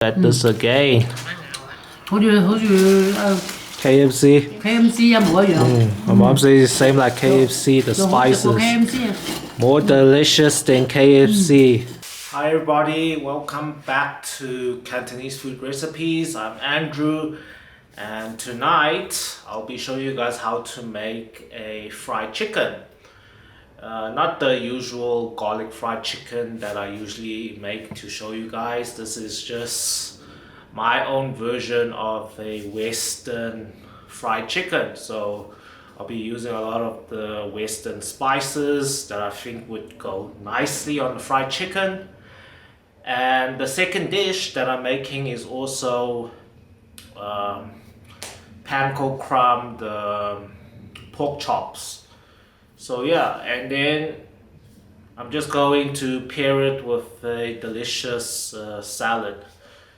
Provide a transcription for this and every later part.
At this again. KFC. My mom says it's same like KFC, the spices. More delicious than KFC. Hi everybody, welcome back to Cantonese food recipes. I'm Andrew, and tonight I'll be showing you guys how to make a fried chicken. Not the usual garlic fried chicken that I usually make to show you guys. This is just my own version of a Western fried chicken. So I'll be using a lot of the Western spices that I think would go nicely on the fried chicken. And the second dish that I'm making is also panko crumb, the pork chops. So yeah, and then I'm just going to pair it with a delicious salad.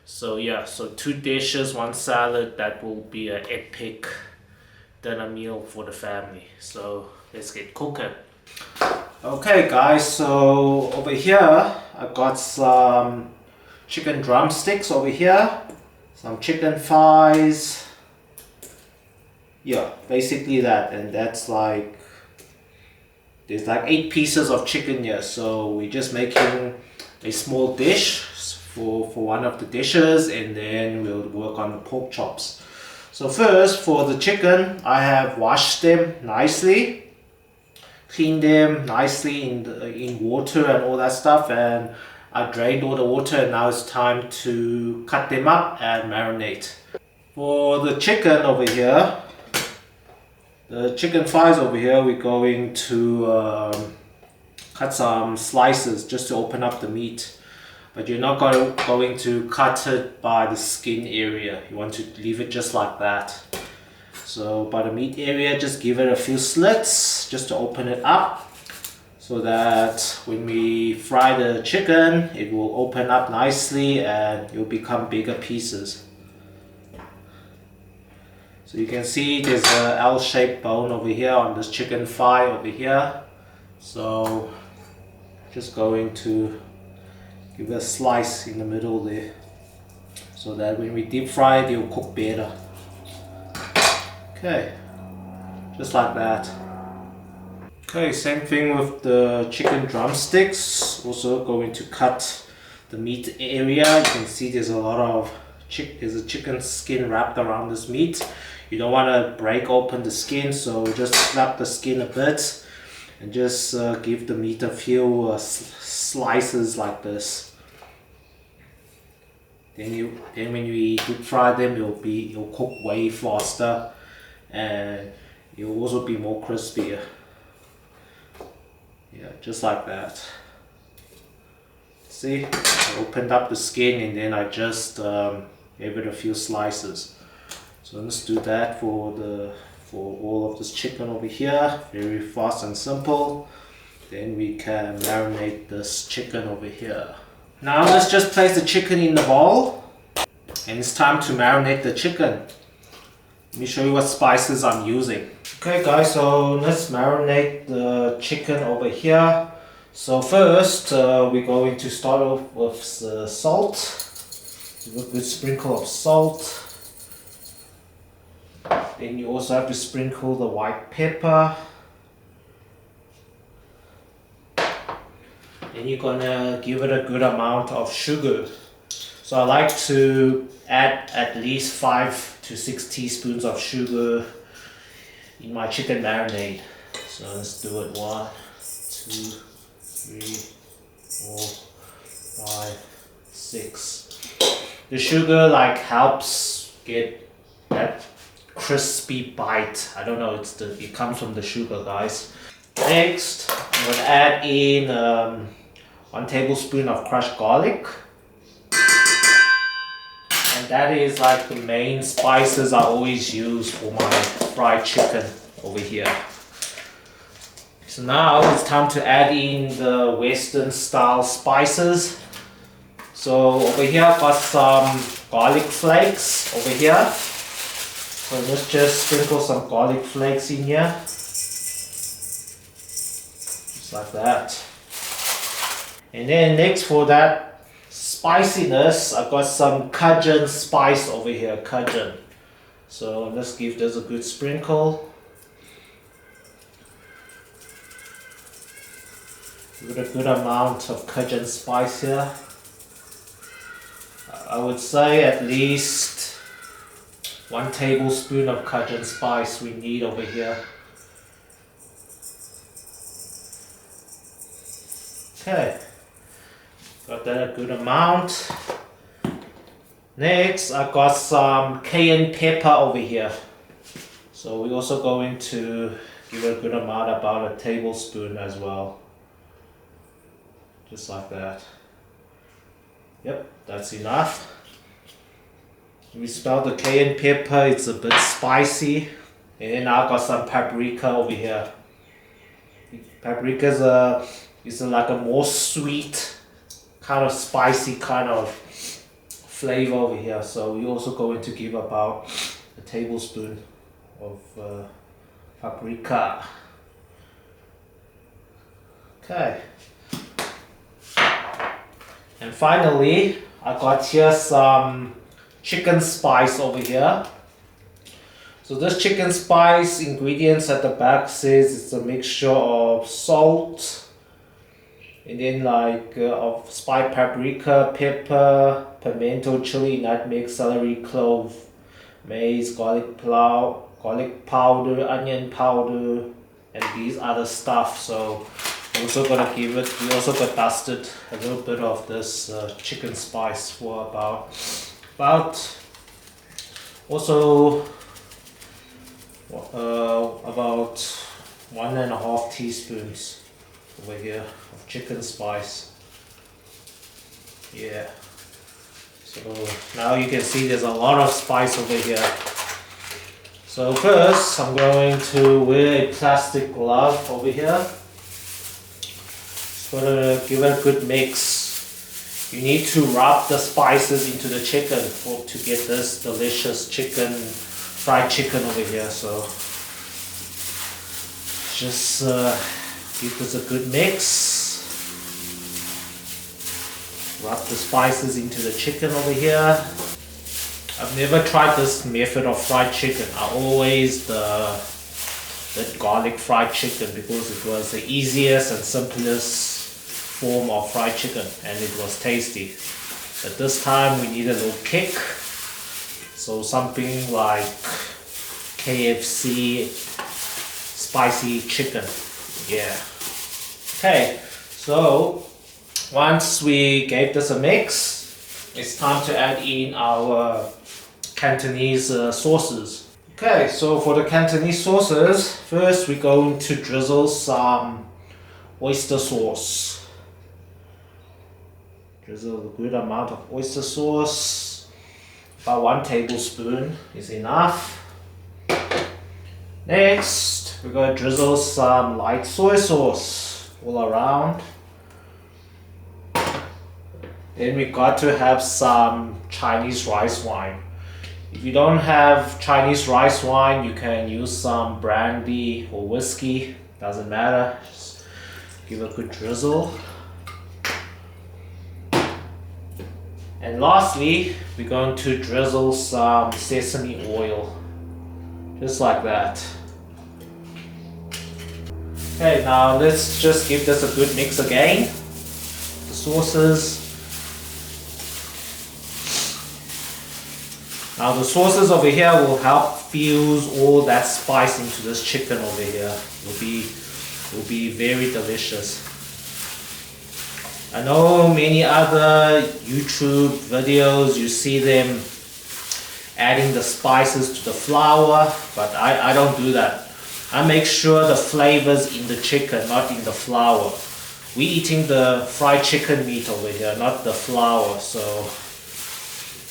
So yeah, so two dishes, one salad. That will be an epic dinner meal for the family. So let's get cooking. Okay guys, so over here I got some chicken drumsticks over here, some chicken thighs. Yeah, basically that, and that's like, there's like 8 pieces of chicken here, so we're just making a small dish for one of the dishes, and then we'll work on the pork chops. So first, for the chicken, I have washed them nicely, cleaned them nicely in water and all that stuff, and I drained all the water, and now it's time to cut them up and marinate. For the chicken over here, the chicken thighs over here, we're going to cut some slices just to open up the meat. But you're not going to cut it by the skin area. You want to leave it just like that. So by the meat area, just give it a few slits just to open it up, so that when we fry the chicken, it will open up nicely and it will become bigger pieces. So you can see there's an L-shaped bone over here on this chicken thigh over here. So just going to give it a slice in the middle there, so that when we deep fry it, it will cook better. Okay, just like that. Okay, same thing with the chicken drumsticks. Also going to cut the meat area. You can see there's a lot of there's a chicken skin wrapped around this meat. You don't want to break open the skin, so just snap the skin a bit and just give the meat a few slices like this. Then when you deep fry them, it'll cook way faster, and it'll also be more crispier. Yeah, just like that. See, I opened up the skin, and then I just gave it a few slices. So let's do that for all of this chicken over here. Very fast and simple. Then we can marinate this chicken over here. Now let's just place the chicken in the bowl, and it's time to marinate the chicken. Let me show you what spices I'm using. Okay guys, so let's marinate the chicken over here. So first, we're going to start off with the salt. Give a good sprinkle of salt. Then you also have to sprinkle the white pepper. Then you're gonna give it a good amount of sugar. So I like to add at least 5 to 6 teaspoons of sugar in my chicken marinade. So let's do it. 1, 2, 3, 4, 5, 6. The sugar like helps get that crispy bite. I don't know, it comes from the sugar, guys. Next, I'm gonna add in 1 tablespoon of crushed garlic, and that is like the main spices I always use for my fried chicken over here. So now it's time to add in the Western style spices. So over here I've got some garlic flakes over here. So let's just sprinkle some garlic flakes in here. Just like that. And then next for that spiciness, I got some Cajun spice over here, Cajun. So let's give this a good sprinkle. With a good amount of Cajun spice here. I would say at least 1 tablespoon of Cajun spice we need over here. Okay, got that a good amount. Next, I got some cayenne pepper over here. So we're also going to give it a good amount, about a tablespoon as well. Just like that. Yep, that's enough. We smell the cayenne pepper, it's a bit spicy. And then I got some paprika over here. Paprika is like a more sweet, kind of spicy kind of flavor over here. So we're also going to give about a tablespoon of paprika. Okay. And finally, I got here some chicken spice over here. So this chicken spice ingredients at the back says it's a mixture of salt and then like of spiced paprika, pepper, pimento, chili, nutmeg, celery, clove, mace, garlic powder, onion powder, and these other stuff. So we're also gonna give it. We also got dusted a little bit of this chicken spice for about also about 1.5 teaspoons over here of chicken spice. Yeah. So now you can see there's a lot of spice over here. So first I'm going to wear a plastic glove over here. Just gonna give it a good mix. You need to rub the spices into the chicken to get this delicious fried chicken over here. So just give this a good mix. Rub the spices into the chicken over here. I've never tried this method of fried chicken. I always the garlic fried chicken because it was the easiest and simplest form of fried chicken and it was tasty. But this time we need a little kick. So something like KFC spicy chicken. Yeah. Okay, so once we gave this a mix, it's time to add in our Cantonese sauces. Okay, so for the Cantonese sauces, first we're going to drizzle some oyster sauce. Drizzle a good amount of oyster sauce. About 1 tablespoon is enough. Next, we're going to drizzle some light soy sauce all around. Then we got to have some Chinese rice wine. If you don't have Chinese rice wine, you can use some brandy or whiskey. Doesn't matter. Just give a good drizzle. And lastly, we're going to drizzle some sesame oil. Just like that. Okay, now let's just give this a good mix again. The sauces. Now the sauces over here will help fuse all that spice into this chicken over here. Will be very delicious. I know many other YouTube videos you see them adding the spices to the flour, but I don't do that. I make sure the flavors in the chicken, not in the flour. We eating the fried chicken meat over here, not the flour. So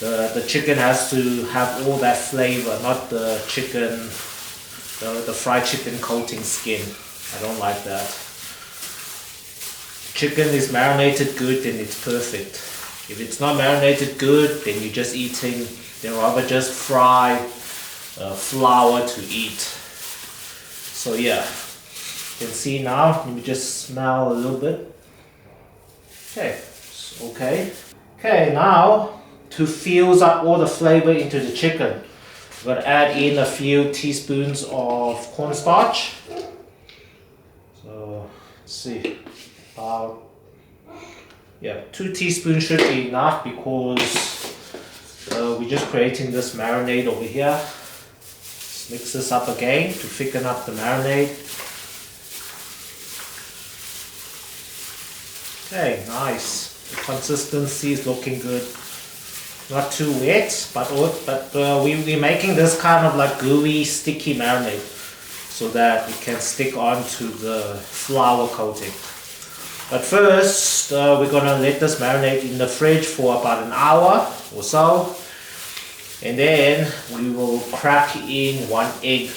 the chicken has to have all that flavor, not the chicken, the fried chicken coating skin. I don't like that. Chicken is marinated good, then it's perfect. If it's not marinated good, then you're just eating, then rather just fry flour to eat. So yeah, you can see now, let me just smell a little bit. Okay, okay. Okay, now to fuse up all the flavor into the chicken, we're gonna add in a few teaspoons of cornstarch. So let's see, about 2 teaspoons should be enough because we're just creating this marinade over here. Let's mix this up again to thicken up the marinade. Okay, nice. The consistency is looking good. Not too wet, but we're making this kind of like gooey, sticky marinade so that it can stick onto the flour coating. But first, we're gonna let this marinate in the fridge for about an hour or so, and then we will crack in 1 egg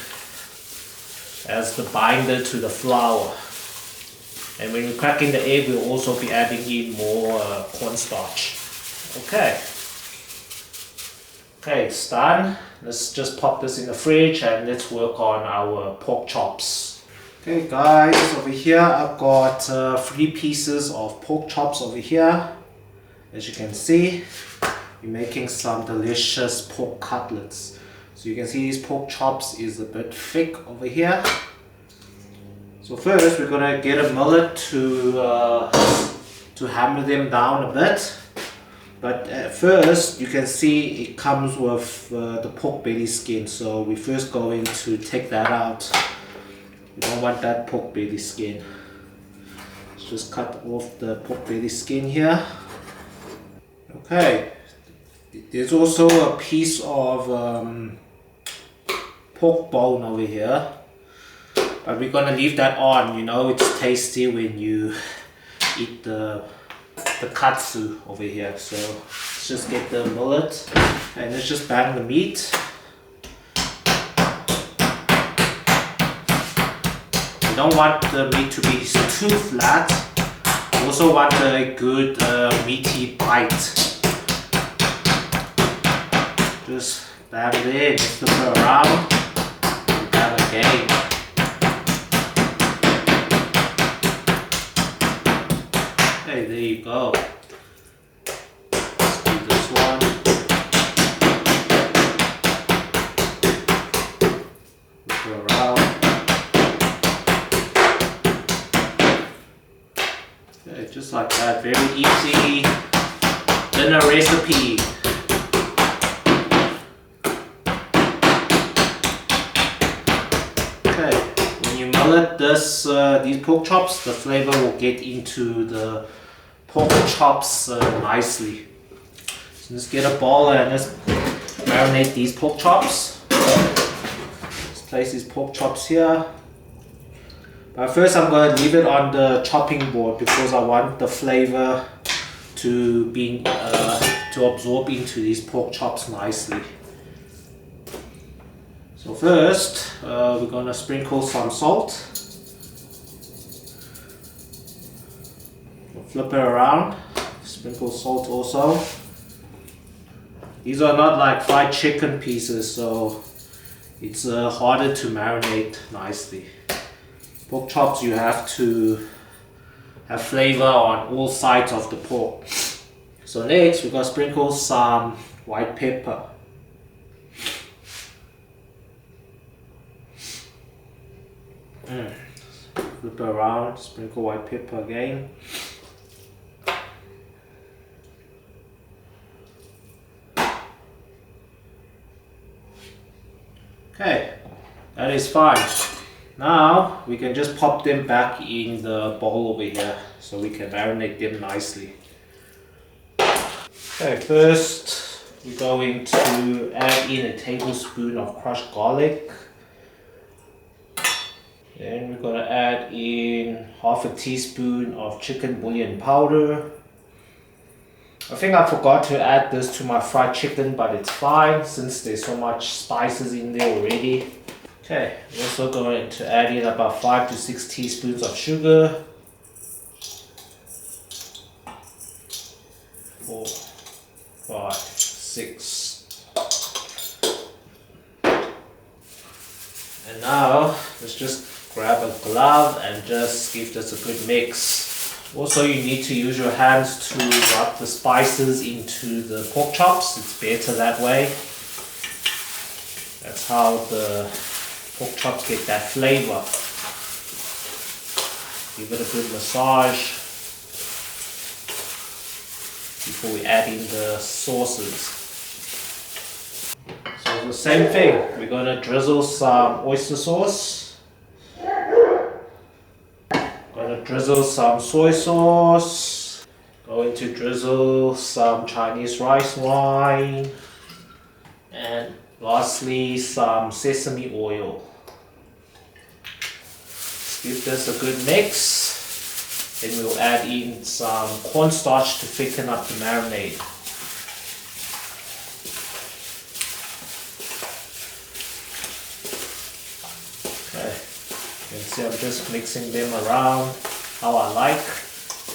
as the binder to the flour. And when we crack in the egg, we'll also be adding in more cornstarch. Okay, it's done. Let's just pop this in the fridge and let's work on our pork chops. Okay guys, over here I've got 3 pieces of pork chops over here. As you can see, we're making some delicious pork cutlets. So you can see these pork chops is a bit thick over here. So first we're gonna get a millet to hammer them down a bit. But at first you can see it comes with the pork belly skin. So we're first going to take that out. We don't want that pork belly skin. Let's just cut off the pork belly skin here. Okay, there's also a piece of pork bone over here. But we're gonna leave that on, you know, it's tasty when you eat the katsu over here. So let's just get the millet and let's just bang the meat. You don't want the meat to be too flat. You also want a good meaty bite. Just bang it in, flip it around, and bang again. Okay, there you go. Let's do this one. Flip it around. Okay, just like that, very easy dinner recipe. Okay, when you mullet this, these pork chops, the flavor will get into the pork chops nicely. So let's get a bowl and let's marinate these pork chops. Let's place these pork chops here. But first I'm going to leave it on the chopping board because I want the flavor to absorb into these pork chops nicely. So first we're going to sprinkle some salt. We'll flip it around, sprinkle salt also. These are not like fried chicken pieces, so it's harder to marinate nicely. Pork chops, you have to have flavor on all sides of the pork. So next we're going to sprinkle some white pepper. Flip it around, sprinkle white pepper again. Okay, that is fine. Now we can just pop them back in the bowl over here so we can marinate them nicely. Okay, first we're going to add in a tablespoon of crushed garlic. Then we're going to add in half a teaspoon of chicken bouillon powder. I think I forgot to add this to my fried chicken, but it's fine since there's so much spices in there already. Okay, we're also going to add in about 5 to 6 teaspoons of sugar. 4, 5, 6. And now let's just grab a glove and just give this a good mix. Also, you need to use your hands to rub the spices into the pork chops. It's better that way. That's how the pork chops get that flavor. Give it a good massage before we add in the sauces. So the same thing, we're going to drizzle some oyster sauce. Going to drizzle some soy sauce. Going to drizzle some Chinese rice wine. And lastly, some sesame oil. Let's give this a good mix. Then we'll add in some cornstarch to thicken up the marinade. Okay, you can see I'm just mixing them around how I like,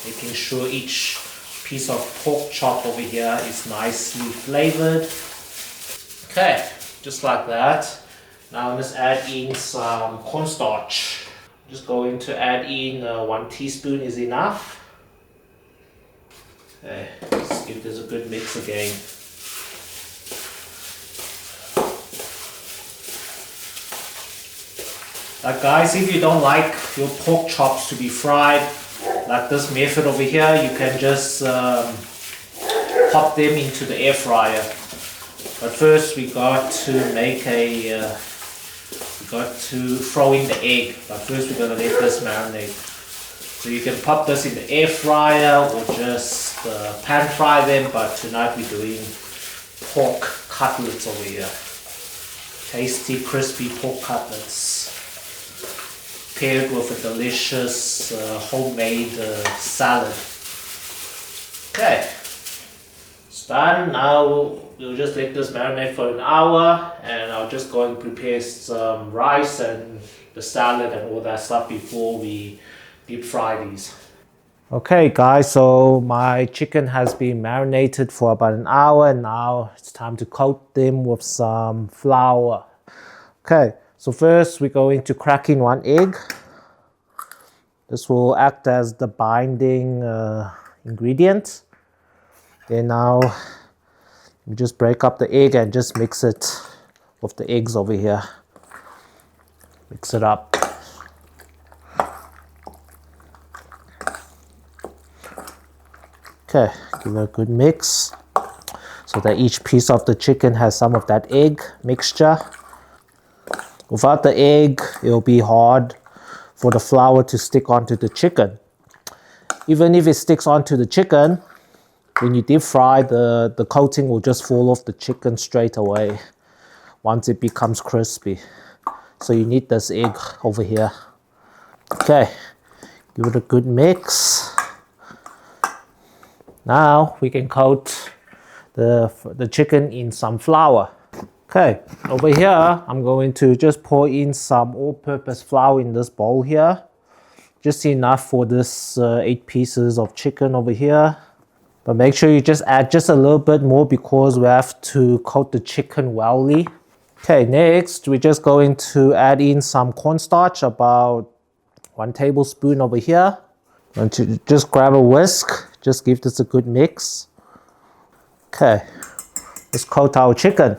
making sure each piece of pork chop over here is nicely flavored. Okay, just like that. Now let's add in some cornstarch. Just going to add in 1 teaspoon is enough. Okay, let's give this a good mix again. Like guys, if you don't like your pork chops to be fried, like this method over here, you can just pop them into the air fryer. But first we got to make we got to throw in the egg. But first we're gonna let this marinate. So you can pop this in the air fryer or just pan fry them. But tonight we're doing pork cutlets over here. Tasty, crispy pork cutlets, paired with a delicious homemade salad. Okay, it's done. Now we'll just let this marinate for an hour, and I'll just go and prepare some rice and the salad and all that stuff before we deep fry these. Okay guys, so my chicken has been marinated for about an hour, and now it's time to coat them with some flour. Okay, so first we're going to crack in 1 egg. This will act as the binding ingredient. Then now we just break up the egg and just mix it with the eggs over here. Mix it up. Okay, give it a good mix so that each piece of the chicken has some of that egg mixture. Without the egg, it'll be hard for the flour to stick onto the chicken. Even if it sticks onto the chicken, when you deep fry, the coating will just fall off the chicken straight away once it becomes crispy. So you need this egg over here. Okay, give it a good mix. Now we can coat the chicken in some flour. Okay, over here I'm going to just pour in some all-purpose flour in this bowl here. Just enough for this 8 pieces of chicken over here. But make sure you just add just a little bit more because we have to coat the chicken wellly. Okay, next we're just going to add in some cornstarch, about 1 tablespoon over here. I'm going to just grab a whisk, just give this a good mix. Okay, let's coat our chicken.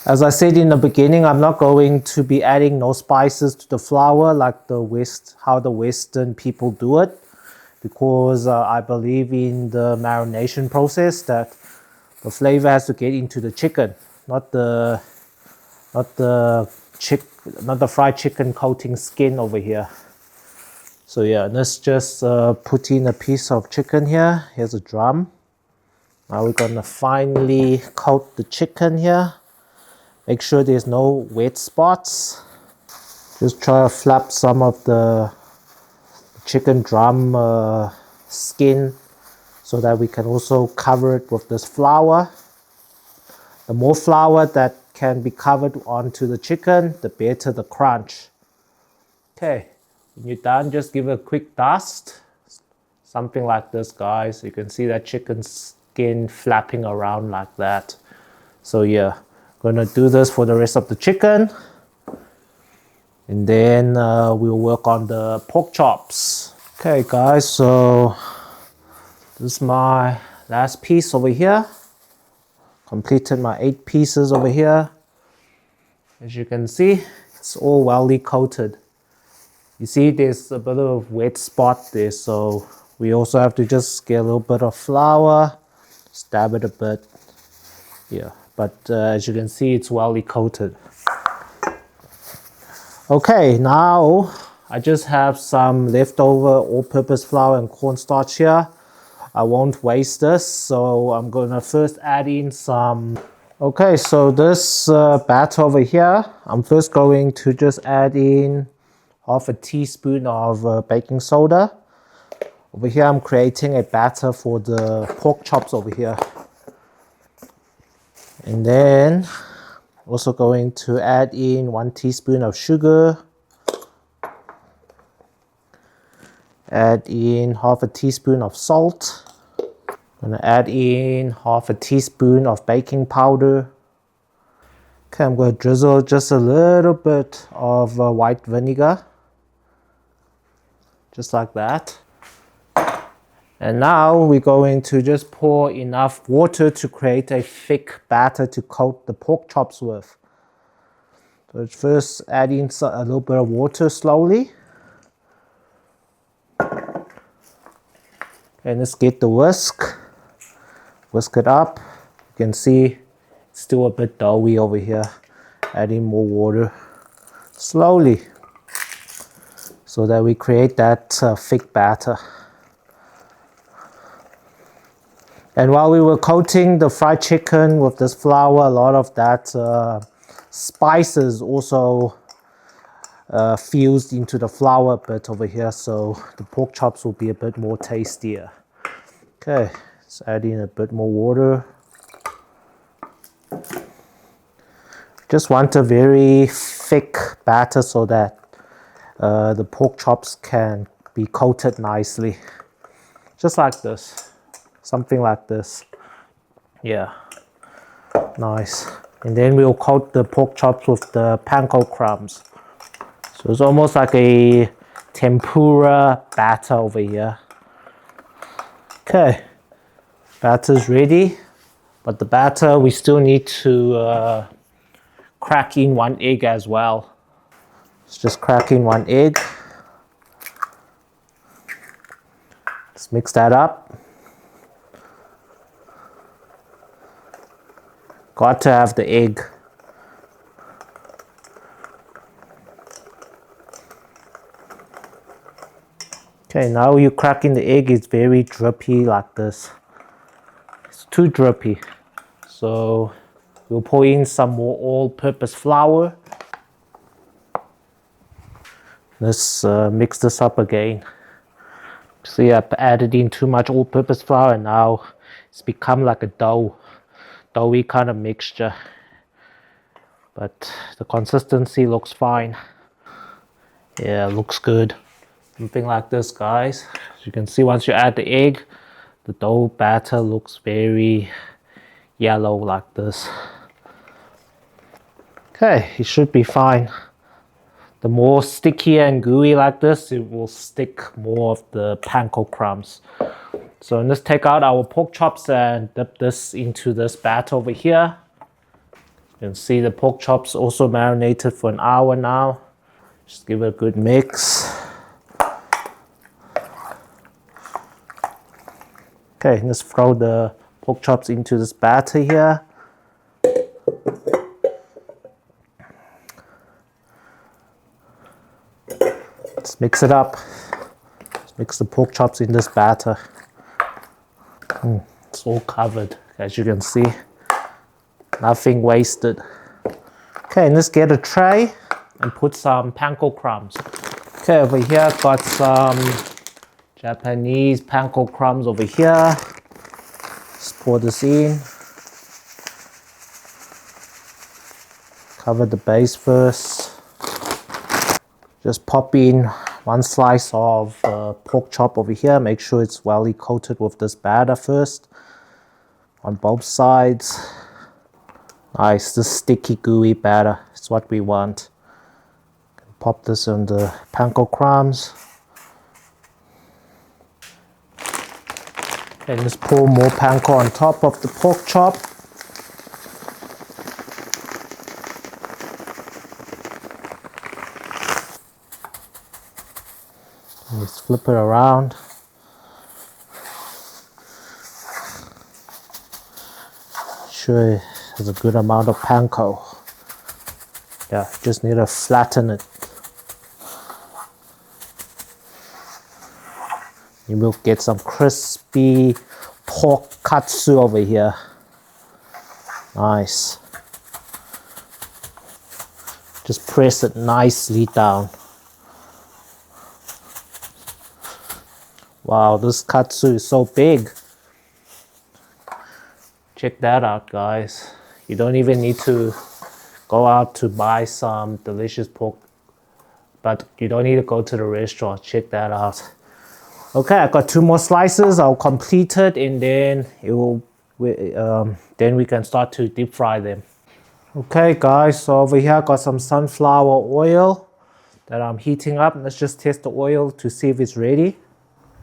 As I said in the beginning, I'm not going to be adding no spices to the flour like how the Western people do it, because I believe in the marination process that the flavor has to get into the chicken, not the fried chicken coating skin over here. So yeah, let's just put in a piece of chicken here. Here's a drum. Now we're gonna finally coat the chicken here. Make sure there's no wet spots. Just try to flap some of the chicken drum skin so that we can also cover it with this flour. The more flour that can be covered onto the chicken, the better the crunch. Okay, when you're done, just give it a quick dust. Something like this, guys. You can see that chicken skin flapping around like that. So yeah, gonna do this for the rest of the chicken, and then we'll work on the pork chops. Okay guys, so this is my last piece over here. Completed my 8 pieces over here. As you can see, it's all well coated. You see there's a bit of wet spot there, so we also have to just get a little bit of flour, stab it a bit. Yeah, but as you can see, it's well coated. Okay, now I just have some leftover all-purpose flour and cornstarch here. I won't waste this, so I'm gonna first add in some. Okay, so this batter over here, I'm first going to just add in half a teaspoon of baking soda. Over here I'm creating a batter for the pork chops over here. And then also going to add in 1 teaspoon of sugar. Add in half a teaspoon of salt. I'm gonna add in half a teaspoon of baking powder. Okay, I'm gonna drizzle just a little bit of white vinegar. Just like that. And now we're going to just pour enough water to create a thick batter to coat the pork chops with. So first add in a little bit of water slowly. And let's get the whisk. Whisk it up. You can see it's still a bit doughy over here. Add in more water slowly so that we create that thick batter. And while we were coating the fried chicken with this flour, a lot of that spices also fused into the flour a bit over here, so the pork chops will be a bit more tastier. Okay, let's add in a bit more water. Just want a very thick batter so that the pork chops can be coated nicely. Just like this. Something like this. Yeah. Nice. And then we'll coat the pork chops with the panko crumbs. So it's almost like a tempura batter over here. Okay. Batter's ready. But the batter, we still need to crack in 1 egg as well. Let's just crack in 1 egg. Let's mix that up. Got to have the egg. Okay, now you crack in the egg, it's very drippy like this. It's too drippy. So we'll pour in some more all-purpose flour. Let's mix this up again. See, I've added in too much all-purpose flour and now it's become like a doughy kind of mixture. But the consistency looks fine. Yeah, looks good. Something like this, guys. As you can see, once you add the egg, the dough batter looks very yellow like this. Okay, it should be fine. The more sticky and gooey like this, it will stick more of the panko crumbs. So let's take out our pork chops and dip this into this batter over here. You can see the pork chops also marinated for an hour now. Just give it a good mix. Okay, let's throw the pork chops into this batter here. Let's mix it up. Let's mix the pork chops in this batter. It's all covered, as you can see. Nothing wasted. Okay, let's get a tray and put some panko crumbs. Okay, over here I've got some Japanese panko crumbs over here. Let's pour this in. Cover the base first. Just pop in 1 slice of pork chop over here. Make sure it's well coated with this batter first on both sides. Nice, this sticky gooey batter is what we want. Pop this on the panko crumbs. And just pour more panko on top of the pork chop. And just flip it around. Sure it has a good amount of panko. Yeah, just need to flatten it. You will get some crispy pork katsu over here. Nice. Just press it nicely down. Wow, this katsu is so big. Check that out, guys. You don't even need to go out to buy some delicious pork, but you don't need to go to the restaurant. Check that out. Okay, I got 2 more slices. I'll complete it, and then then we can start to deep fry them. Okay, guys. So over here I got some sunflower oil that I'm heating up. Let's just test the oil to see if it's ready.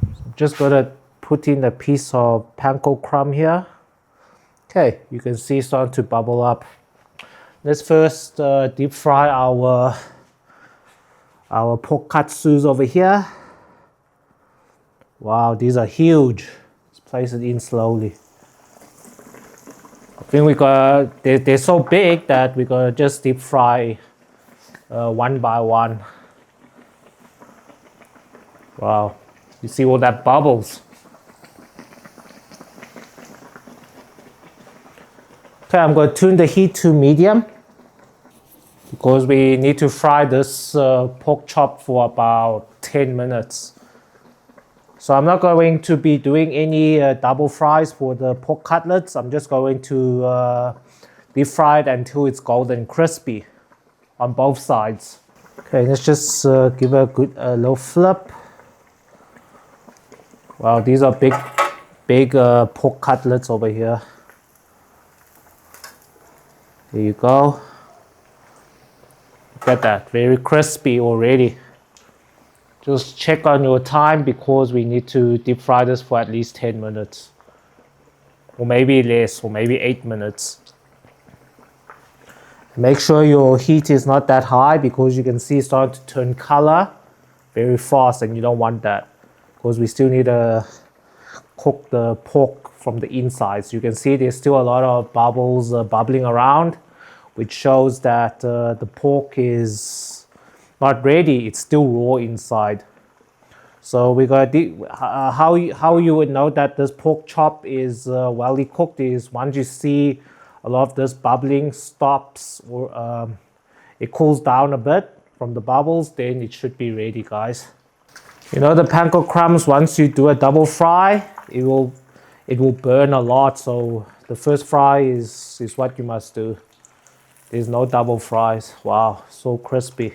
So I'm just gonna put in a piece of panko crumb here. Okay, you can see it's starting to bubble up. Let's first deep fry our pork katsus over here. Wow, these are huge. Let's place it in slowly. I think they're so big that we're gonna just deep fry one by one. Wow, you see all that bubbles. Okay, I'm going to tune the heat to medium because we need to fry this pork chop for about 10 minutes. So I'm not going to be doing any double fries for the pork cutlets. I'm just going to deep fry it until it's golden crispy on both sides. Okay, let's just give it a good low flip. Wow, these are big pork cutlets over here. There you go. Look at that, very crispy already. Just check on your time because we need to deep fry this for at least 10 minutes. Or maybe less, or maybe 8 minutes. Make sure your heat is not that high because you can see it's starting to turn color very fast, and you don't want that because we still need to cook the pork from the inside. So you can see there's still a lot of bubbles bubbling around, which shows that the pork is not ready. It's still raw inside. So we got how you would know that this pork chop is well cooked is once you see a lot of this bubbling stops, or it cools down a bit from the bubbles, then it should be ready, guys. You know, the panko crumbs, once you do a double fry, it will burn a lot. So the first fry is what you must do. There's no double fries. Wow, so crispy.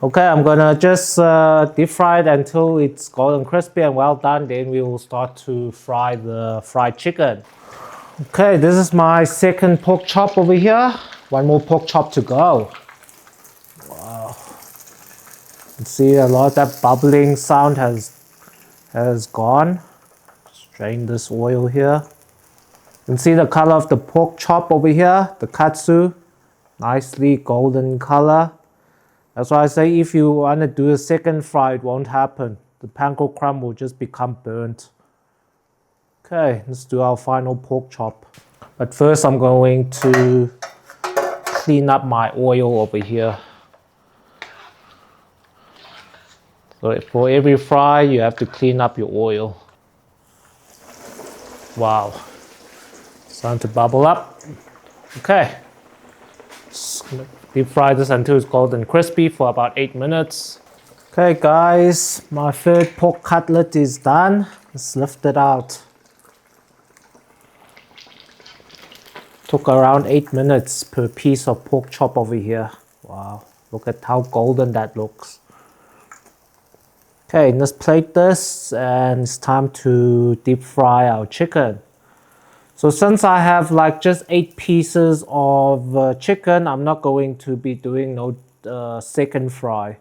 Okay, I'm gonna just deep fry it until it's golden crispy and well done. Then we will start to fry the fried chicken. Okay, this is my second pork chop over here. One more pork chop to go. Wow. You see a lot of that bubbling sound has gone. Strain this oil here. You can see the color of the pork chop over here, the katsu. Nicely golden color. That's why I say if you want to do a second fry, it won't happen. The panko crumb will just become burnt. Okay, let's do our final pork chop. But first I'm going to clean up my oil over here. So for every fry, you have to clean up your oil. Wow. It's time to bubble up. Okay. Deep fry this until it's golden crispy for about 8 minutes. Okay guys, my third pork cutlet is done. Let's lift it out. Took around 8 minutes per piece of pork chop over here. Wow, look at how golden that looks. Okay, let's plate this and it's time to deep fry our chicken. So since I have like just 8 pieces of chicken, I'm not going to be doing no second fry.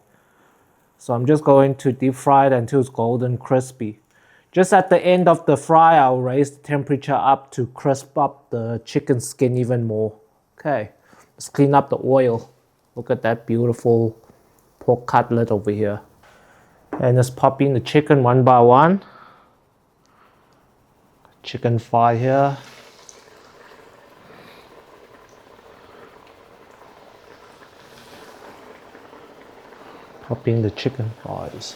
So I'm just going to deep fry it until it's golden crispy. Just at the end of the fry, I'll raise the temperature up to crisp up the chicken skin even more. Okay, let's clean up the oil. Look at that beautiful pork cutlet over here. And let's pop in the chicken one by one. Chicken fry here. Pop in the chicken fries.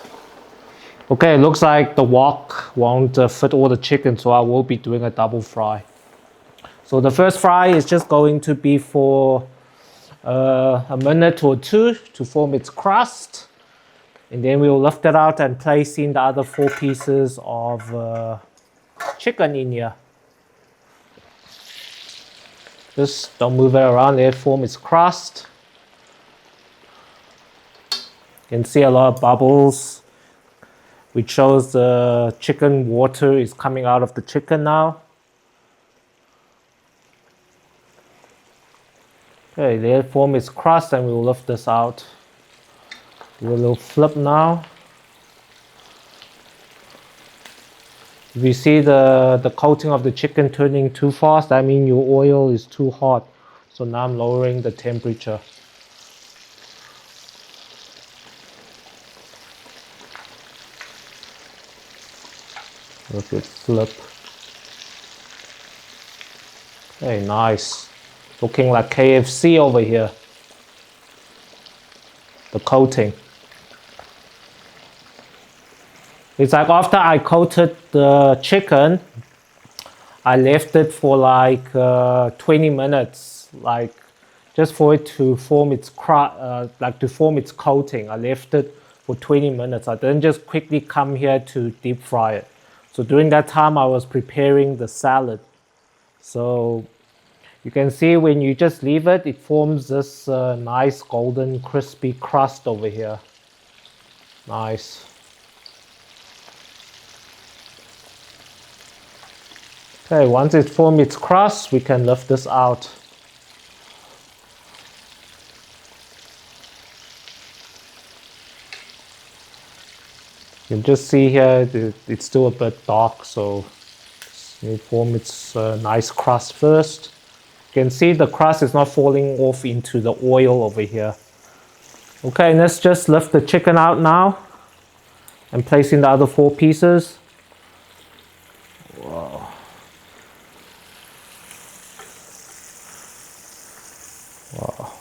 Okay, looks like the wok won't fit all the chicken, so I will be doing a double fry. So the first fry is just going to be for a minute or two to form its crust. And then we'll lift it out and place in the other 4 pieces of chicken in here. Just don't move it around, let it form its crust. You can see a lot of bubbles, which shows the chicken water is coming out of the chicken now. Okay, let it form its crust and we'll lift this out. Do a little flip now. If you see the coating of the chicken turning too fast, that means your oil is too hot. So now I'm lowering the temperature. Let it flip. Okay, nice. Looking like KFC over here. The coating. It's like after I coated the chicken, I left it for like 20 minutes, like just for it to form its its coating. I left it for 20 minutes. I didn't just quickly come here to deep fry it. So during that time, I was preparing the salad. So you can see when you just leave it, it forms this nice golden crispy crust over here. Nice. Okay, once it forms its crust, we can lift this out. You can just see here, it's still a bit dark, so it forms its nice crust first. You can see the crust is not falling off into the oil over here. Okay, let's just lift the chicken out now and place in the other 4 pieces. Wow. Wow,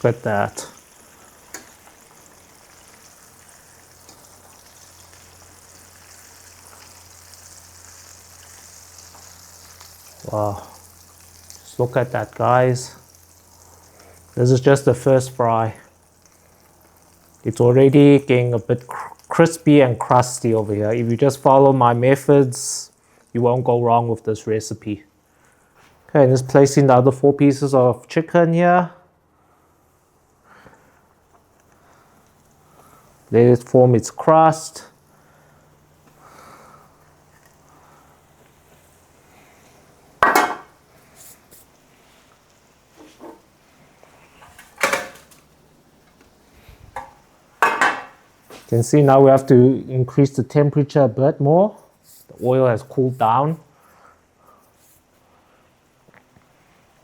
look at that. Wow, just look at that, guys. This is just the first fry. It's already getting a bit crispy and crusty over here. If you just follow my methods, you won't go wrong with this recipe. Okay, let's place in the other 4 pieces of chicken here. Let it form its crust. You can see now we have to increase the temperature a bit more. The oil has cooled down.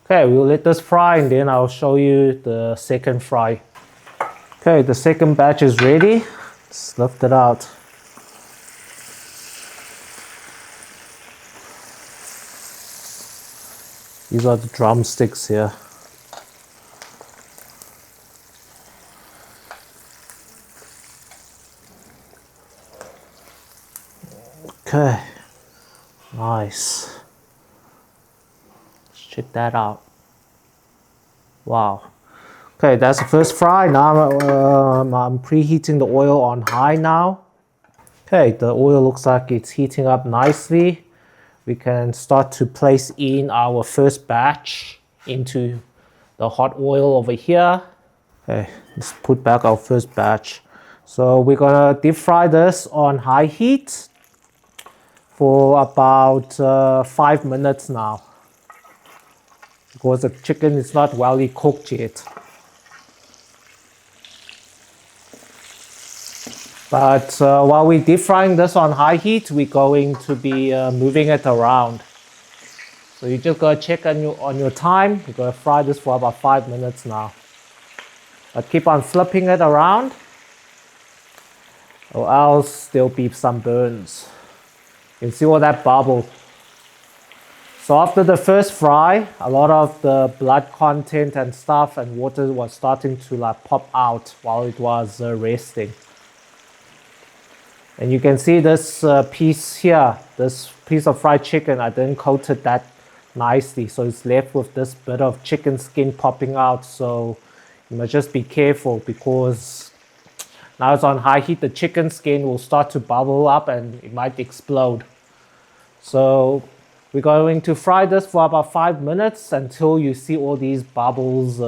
Okay, we'll let this fry and then I'll show you the second fry. Okay, the second batch is ready. Let's lift it out. These are the drumsticks here. Okay, nice. Let's check that out. Wow. Okay, that's the first fry. Now I'm preheating the oil on high now. Okay, the oil looks like it's heating up nicely. We can start to place in our first batch into the hot oil over here. Okay, let's put back our first batch. So we're gonna deep fry this on high heat for about 5 minutes now, because the chicken is not well cooked yet. But while we're deep frying this on high heat, we're going to be moving it around. So you just gotta check on your time. You're gonna fry this for about 5 minutes now. But keep on flipping it around, or else there'll be some burns. You can see all that bubble. So after the first fry, a lot of the blood content and stuff and water was starting to like pop out while it was resting. And you can see this piece here, this piece of fried chicken, I didn't coat it that nicely. So it's left with this bit of chicken skin popping out. So you must just be careful because now it's on high heat, the chicken skin will start to bubble up and it might explode. So we're going to fry this for about 5 minutes until you see all these bubbles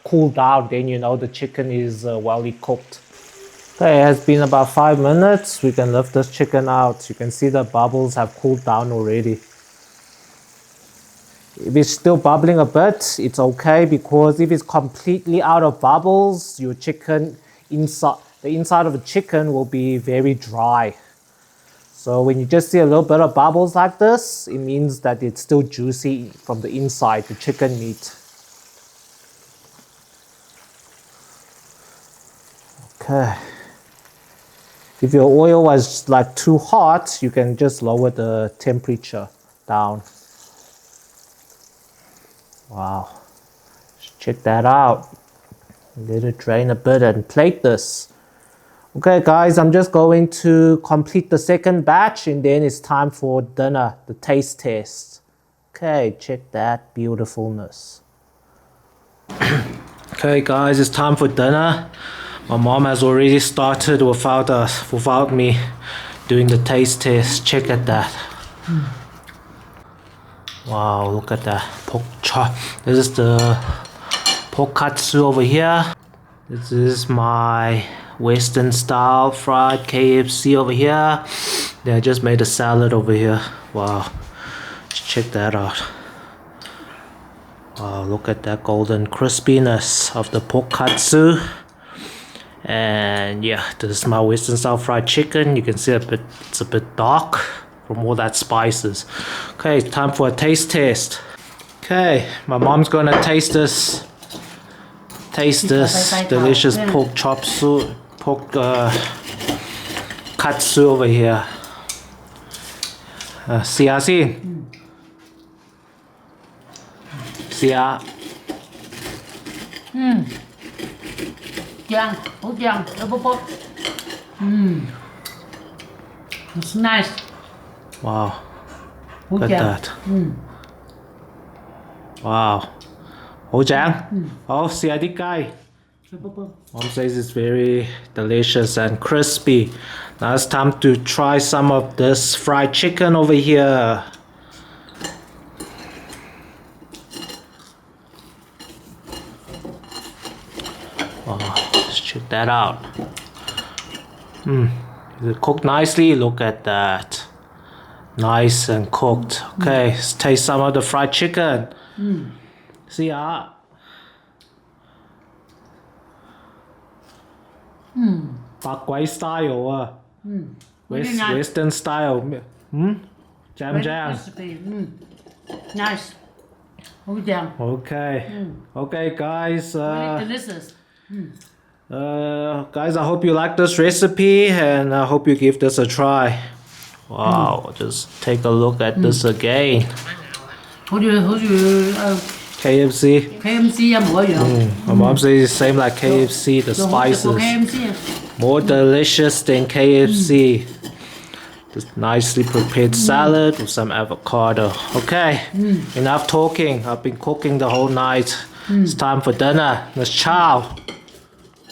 cool down. Then you know the chicken is well cooked. Okay, it has been about 5 minutes. We can lift this chicken out. You can see the bubbles have cooled down already. If it's still bubbling a bit, it's okay, because if it's completely out of bubbles, your chicken the inside of the chicken will be very dry. So when you just see a little bit of bubbles like this, it means that it's still juicy from the inside, the chicken meat. Okay. If your oil was like too hot, you can just lower the temperature down. Wow. Check that out. Let it drain a bit and plate this. Okay guys, I'm just going to complete the second batch and then it's time for dinner, the taste test. Okay, check that beautifulness. Okay guys, it's time for dinner. My mom has already started without me doing the taste test. Check at that. Wow, look at that pork chop. This is the pork katsu over here. This is my Western style fried KFC over here. Then I just made a salad over here. Wow, check that out. Wow, look at that golden crispiness of the pork katsu. And yeah, this is my Western style fried chicken. You can see it's a bit dark from all that spices. Okay, it's time for a taste test. Okay, my mom's gonna taste this delicious pork chop soup, pork katsu over here. See ya. It's nice. Wow, look at that. Wow. Hổ Trang. Oh, see I guy. Mom says it's very delicious and crispy. Now it's time to try some of this fried chicken over here. Oh, let's check that out. Is it cooked nicely? Look at that. Nice and cooked. Okay, let's taste some of the fried chicken. See ya. Bạc quấy style Western style. Jam. Nice. Okay guys. Very delicious. Guys, I hope you like this recipe and I hope you give this a try. Wow, just take a look at this again. KFC. My mom says it's same like KFC, the spices. More delicious than KFC. Just nicely prepared salad with some avocado. Okay, enough talking. I've been cooking the whole night. It's time for dinner. Let's chow.